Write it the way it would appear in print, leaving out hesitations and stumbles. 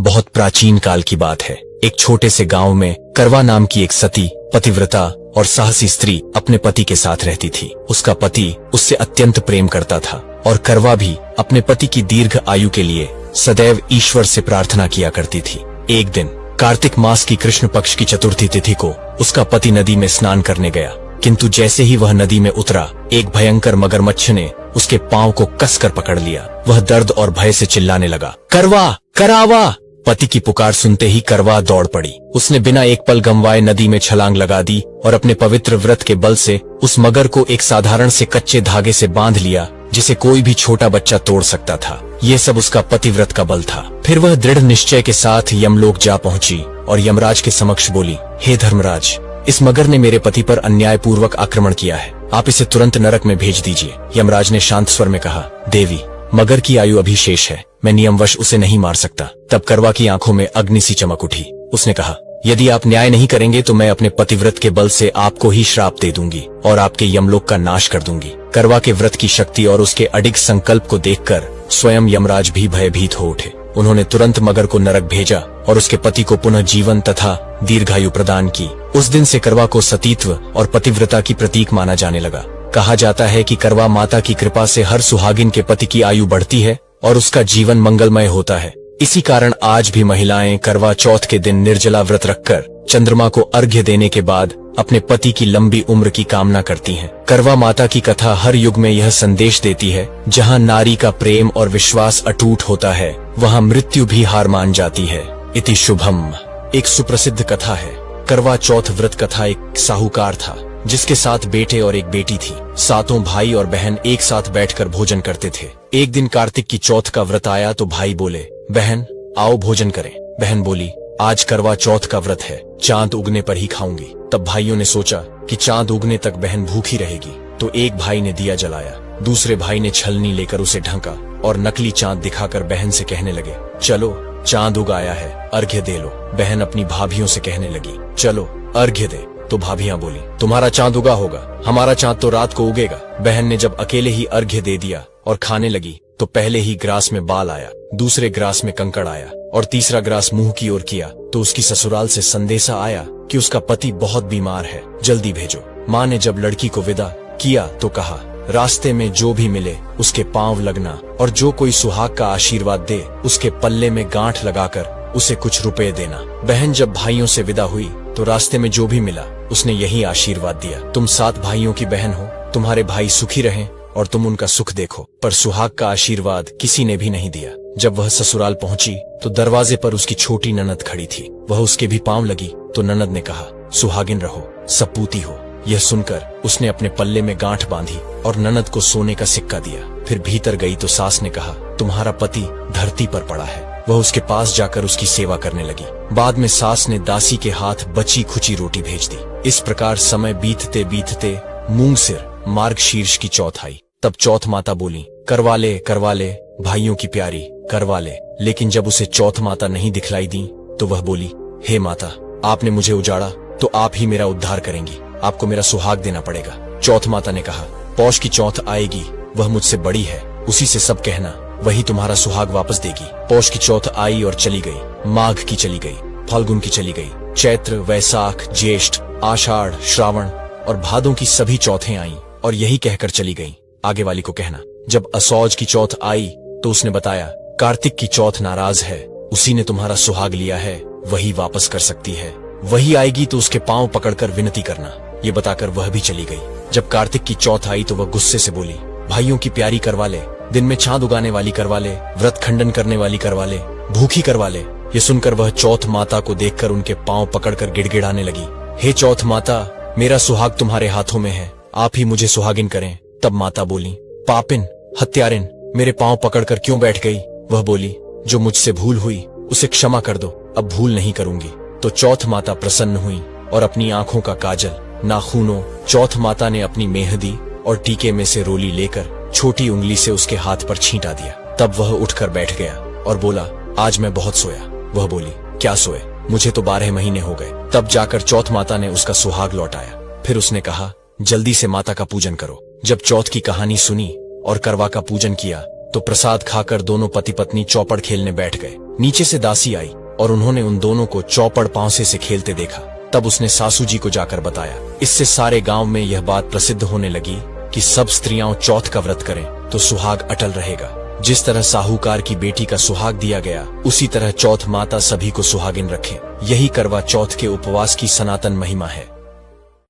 बहुत प्राचीन काल की बात है। एक छोटे से गांव में करवा नाम की एक सती, पतिव्रता और साहसी स्त्री अपने पति के साथ रहती थी। उसका पति उससे अत्यंत प्रेम करता था और करवा भी अपने पति की दीर्घ आयु के लिए सदैव ईश्वर से प्रार्थना किया करती थी। एक दिन कार्तिक मास की कृष्ण पक्ष की चतुर्थी तिथि को उसका पति नदी में स्नान करने गया, किंतु जैसे ही वह नदी में उतरा, एक भयंकर मगरमच्छ ने उसके पांव को कसकर पकड़ लिया। वह दर्द और भय से चिल्लाने लगा, करवा, करावा। पति की पुकार सुनते ही करवा दौड़ पड़ी। उसने बिना एक पल गंवाए नदी में छलांग लगा दी और अपने पवित्र व्रत के बल से उस मगर को एक साधारण से कच्चे धागे से बांध लिया, जिसे कोई भी छोटा बच्चा तोड़ सकता था। ये सब उसका पतिव्रत का बल था। फिर वह दृढ़ निश्चय के साथ यमलोक जा पहुंची और यमराज के समक्ष बोली, हे धर्मराज, इस मगर ने मेरे पति पर अन्यायपूर्वक आक्रमण किया है, आप इसे तुरंत नरक में भेज दीजिए। यमराज ने शांत स्वर में कहा, देवी, मगर की आयु अभी शेष है, मैं नियमवश उसे नहीं मार सकता। तब करवा की आंखों में अग्नि सी चमक उठी। उसने कहा, यदि आप न्याय नहीं करेंगे तो मैं अपने पतिव्रत के बल से आपको ही श्राप दे दूंगी और आपके यमलोक का नाश कर दूंगी। करवा के व्रत की शक्ति और उसके अडिग संकल्प को देखकर स्वयं यमराज भी भयभीत हो उठे। उन्होंने तुरंत मगर को नरक भेजा और उसके पति को पुनः जीवन तथा दीर्घायु प्रदान की। उस दिन से करवा को सतीत्व और पतिव्रता की प्रतीक माना जाने लगा। कहा जाता है कि करवा माता की कृपा से हर सुहागिन के पति की आयु बढ़ती है और उसका जीवन मंगलमय होता है। इसी कारण आज भी महिलाएं करवा चौथ के दिन निर्जला व्रत रखकर चंद्रमा को अर्घ्य देने के बाद अपने पति की लंबी उम्र की कामना करती हैं। करवा माता की कथा हर युग में यह संदेश देती है, जहां नारी का प्रेम और विश्वास अटूट होता है, वहां मृत्यु भी हार मान जाती है। इति शुभम। एक सुप्रसिद्ध कथा है। करवा चौथ व्रत कथा। एक साहूकार था जिसके 7 बेटे और एक बेटी थी। 7 भाई और बहन एक साथ बैठकर भोजन करते थे। एक दिन कार्तिक की चौथ का व्रत आया तो भाई बोले, बहन आओ भोजन करें। बहन बोली, आज करवा चौथ का व्रत है, चांद उगने पर ही खाऊंगी। तब भाइयों ने सोचा कि चांद उगने तक बहन भूखी रहेगी, तो एक भाई ने दिया जलाया, दूसरे भाई ने छलनी लेकर उसे ढंका और नकली चांद दिखाकर बहन से कहने लगे, चलो चांद उग आया है, अर्घ्य दे लो। बहन अपनी भाभियों से कहने लगी, चलो अर्घ्य दे। तो भाभियां बोली, तुम्हारा चांद उगा होगा, हमारा चांद तो रात को उगेगा। बहन ने जब अकेले ही अर्घ्य दे दिया और खाने लगी तो पहले ही ग्रास में बाल आया, दूसरे ग्रास में कंकड़ आया और तीसरा ग्रास मुंह की ओर किया तो उसकी ससुराल से संदेशा आया कि उसका पति बहुत बीमार है, जल्दी भेजो। माँ ने जब लड़की को विदा किया तो कहा, रास्ते में जो भी मिले उसके पांव लगना और जो कोई सुहाग का आशीर्वाद दे उसके पल्ले में गांठ लगाकर उसे कुछ रुपए देना। बहन जब भाइयों से विदा हुई तो रास्ते में जो भी मिला उसने यही आशीर्वाद दिया, तुम 7 भाइयों की बहन हो, तुम्हारे भाई सुखी रहें और तुम उनका सुख देखो। पर सुहाग का आशीर्वाद किसी ने भी नहीं दिया। जब वह ससुराल पहुंची तो दरवाजे पर उसकी छोटी ननद खड़ी थी। वह उसके भी पांव लगी तो ननद ने कहा, सुहागिन रहो, सपूती हो। यह सुनकर उसने अपने पल्ले में गांठ बांधी और ननद को सोने का सिक्का दिया। फिर भीतर गई तो सास ने कहा, तुम्हारा पति धरती पर पड़ा है। वह उसके पास जाकर उसकी सेवा करने लगी। बाद में सास ने दासी के हाथ बची खुची रोटी भेज दी। इस प्रकार समय बीतते बीतते मूंगसिर मार्गशीर्ष की चौथ आई। तब चौथ माता बोली, करवा ले भाइयों की प्यारी, करवा ले। लेकिन जब उसे चौथ माता नहीं दिखलाई दी तो वह बोली, हे माता, आपने मुझे उजाड़ा तो आप ही मेरा उद्धार करेंगी, आपको मेरा सुहाग देना पड़ेगा। चौथ माता ने कहा, पौष की चौथ आएगी, वह मुझसे बड़ी है, उसी से सब कहना, वही तुम्हारा सुहाग वापस देगी। पौष की चौथ आई और चली गई, माघ की चली गई, फाल्गुन की चली गई, चैत्र, वैसाख, ज्येष्ठ, आषाढ़, श्रावण और भादों की सभी चौथें आईं और यही कहकर चली गईं। आगे वाली को कहना। जब असौज की चौथ आई तो उसने बताया, कार्तिक की चौथ नाराज है, उसी ने तुम्हारा सुहाग लिया है, वही वापस कर सकती है, वही आएगी तो उसके पांव पकड़कर विनती करना। ये बताकर वह भी चली गई। जब कार्तिक की चौथ आई तो वह गुस्से से बोली, भाइयों की प्यारी करवा ले, दिन में चांद उगाने वाली करवा ले, व्रत खंडन करने वाली करवा ले, भूखी करवा ले। ये सुनकर वह चौथ माता को देखकर उनके पांव पकड़कर गिड़गिड़ाने लगी, हे चौथ माता, मेरा सुहाग तुम्हारे हाथों में है, आप ही मुझे सुहागिन करें। तब माता बोली, पापिन, हत्यारिन, मेरे पांव पकड़कर क्यों बैठ गई? वह बोली, जो मुझसे भूल हुई उसे क्षमा कर दो, अब भूल नहीं करूंगी। तो चौथ माता प्रसन्न हुई और अपनी आंखों का काजल, नाखूनों, चौथ माता ने अपनी मेहंदी और टीके में से रोली लेकर छोटी उंगली से उसके हाथ पर छींटा दिया। तब वह उठकर बैठ गया और बोला, आज मैं बहुत सोया। वह बोली, क्या सोए? मुझे तो 12 महीने हो गए। तब जाकर चौथ माता ने उसका सुहाग लौटाया। फिर उसने कहा, जल्दी से माता का पूजन करो। जब चौथ की कहानी सुनी और करवा का पूजन किया तो प्रसाद खाकर दोनों पति पत्नी चौपड़ खेलने बैठ गए। नीचे से दासी आई और उन्होंने उन दोनों को चौपड़ पांसे से खेलते देखा। तब उसने सासू जी को जाकर बताया। इससे सारे गांव में यह बात प्रसिद्ध होने लगी कि सब स्त्रियां चौथ का व्रत करें तो सुहाग अटल रहेगा। जिस तरह साहूकार की बेटी का सुहाग दिया गया, उसी तरह चौथ माता सभी को सुहागिन रखे। यही करवा चौथ के उपवास की सनातन महिमा है।